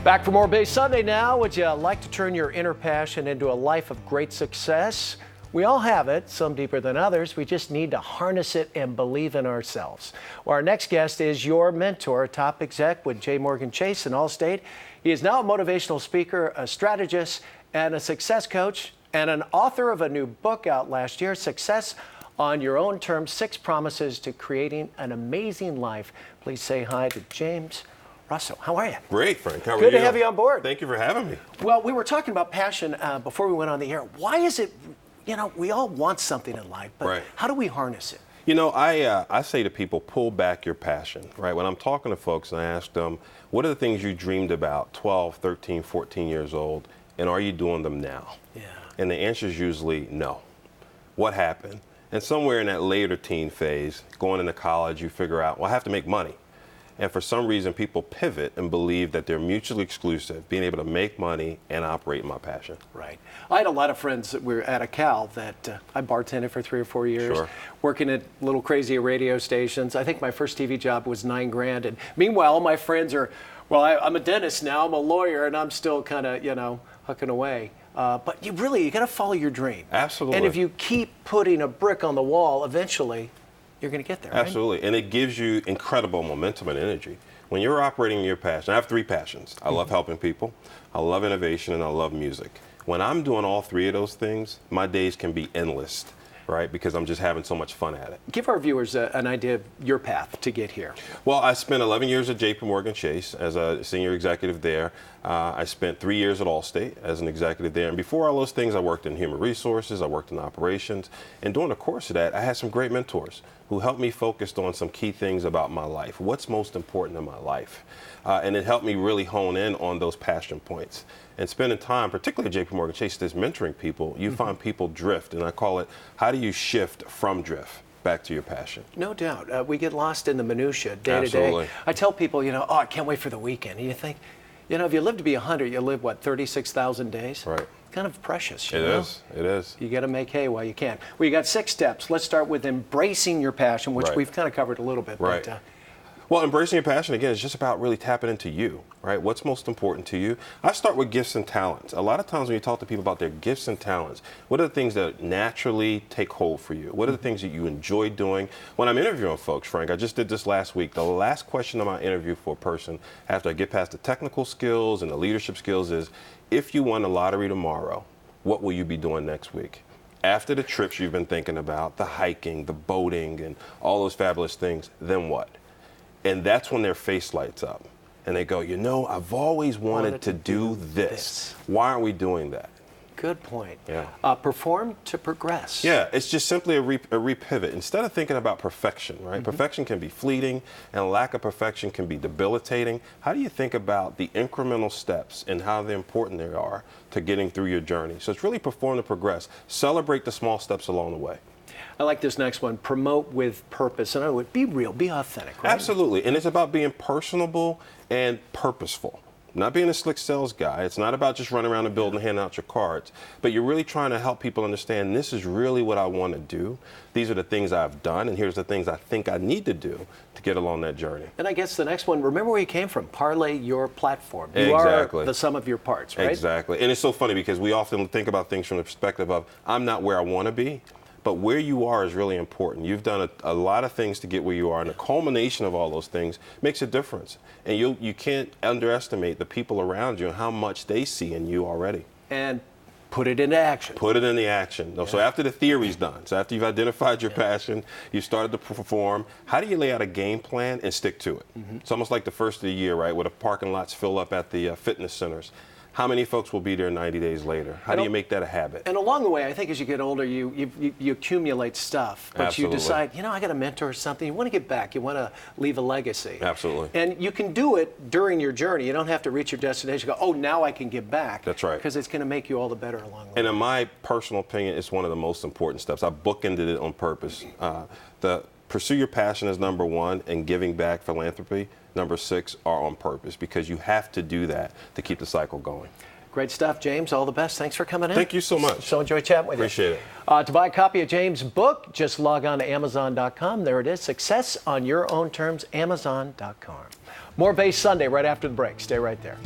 Back for more Bay Sunday now. Would you like to turn your inner passion into a life of great success? We all have it, some deeper than others. We just need to harness it and believe in ourselves. Well, our next guest is your mentor, a top exec with J. Morgan Chase and Allstate. He is now a motivational speaker, a strategist, and a success coach, and an author of a new book out last year, Success on Your Own Terms, 6 Promises to Creating an Amazing Life. Please say hi to James Rosseau. How are you? Great, Frank. How are you? Good to have you on board. Thank you for having me. Well, we were talking about passion before we went on the air. Why is it, we all want something in life, but how do we harness it? You know, I say to people, pull back your passion, right? When I'm talking to folks and I ask them, what are the things you dreamed about 12, 13, 14 years old, and are you doing them now? Yeah. And the answer is usually no. What happened? And somewhere in that later teen phase, going into college, you figure out, well, I have to make money. And for some reason, people pivot and believe that they're mutually exclusive, being able to make money and operate in my passion. Right. I had a lot of friends that were at a Cal that I bartended for 3 or 4 years, working at little crazy radio stations. I think my first TV job was $9 grand. And meanwhile, all my friends are, well, I'm a dentist now, I'm a lawyer, and I'm still kind of, hucking away. But you got to follow your dream. Absolutely. And if you keep putting a brick on the wall, eventually you're going to get there, right? Absolutely. And it gives you incredible momentum and energy. When you're operating in your passion, I have 3 passions. I love helping people, I love innovation, and I love music. When I'm doing all 3 of those things, my days can be endless, right? Because I'm just having so much fun at it. Give our viewers an idea of your path to get here. Well, I spent 11 years at J.P. Morgan Chase as a senior executive there. I spent 3 years at Allstate as an executive there. And before all those things, I worked in human resources, I worked in operations. And during the course of that, I had some great mentors who helped me focus on some key things about my life. What's most important in my life? And it helped me really hone in on those passion points. And spending time, particularly at J.P. Morgan Chase, that's mentoring people, you find people drift. And I call it, how do you shift from drift back to your passion? No doubt. We get lost in the minutia day Absolutely. to day. I tell people, I can't wait for the weekend. And you think, if you live to be 100, you live, 36,000 days? Right. Kind of precious, It is. You got to make hay while you can. Well, you got 6 steps. Let's start with embracing your passion, which we've kind of covered a little bit. Right. But, well, embracing your passion, again, is just about really tapping into you, right? What's most important to you? I start with gifts and talents. A lot of times when you talk to people about their gifts and talents, what are the things that naturally take hold for you? What are the things that you enjoy doing? When I'm interviewing folks, Frank, I just did this last week. The last question of my interview for a person, after I get past the technical skills and the leadership skills, is, if you won the lottery tomorrow, what will you be doing next week? After the trips you've been thinking about, the hiking, the boating, and all those fabulous things, then what? And that's when their face lights up. And they go, I've always wanted to do this. Why aren't we doing that? Good point. Yeah. Perform to progress. Yeah, it's just simply a repivot. Instead of thinking about perfection, right? Perfection can be fleeting, and lack of perfection can be debilitating. How do you think about the incremental steps and how important they are to getting through your journey? So it's really perform to progress. Celebrate the small steps along the way. I like this next one, promote with purpose. And I would be real, be authentic, right? Absolutely. And it's about being personable and purposeful. Not being a slick sales guy. It's not about just running around the building and handing out your cards. But you're really trying to help people understand, this is really what I want to do. These are the things I've done, and here's the things I think I need to do to get along that journey. And I guess the next one, remember where you came from. Parlay your platform. You Exactly. are the sum of your parts, right? Exactly. And it's so funny because we often think about things from the perspective of, I'm not where I want to be. But where you are is really important. You've done a lot of things to get where you are, and the culmination of all those things makes a difference. And you can't underestimate the people around you and how much they see in you already. And put it into action. Put it into action. So after the theory's done, so after you've identified your passion, you started to perform, how do you lay out a game plan and stick to it? It's almost like the first of the year, right, where the parking lots fill up at the fitness centers. How many folks will be there 90 days later? How do you make that a habit? And along the way, I think as you get older, you accumulate stuff. But Absolutely. You decide, I got a mentor or something. You want to get back. You want to leave a legacy. Absolutely. And you can do it during your journey. You don't have to reach your destination and go, oh, now I can give back. That's right. Because it's going to make you all the better along the way. And in my personal opinion, it's one of the most important steps. I bookended it on purpose. Pursue your passion is number 1, and giving back, philanthropy, number 6 are on purpose, because you have to do that to keep the cycle going. Great stuff, James. All the best. Thanks for coming in. Thank you so much. So enjoy chatting with you. Appreciate it. To buy a copy of James' book, just log on to Amazon.com. There it is. Success on Your Own Terms, Amazon.com. More Base Sunday right after the break. Stay right there.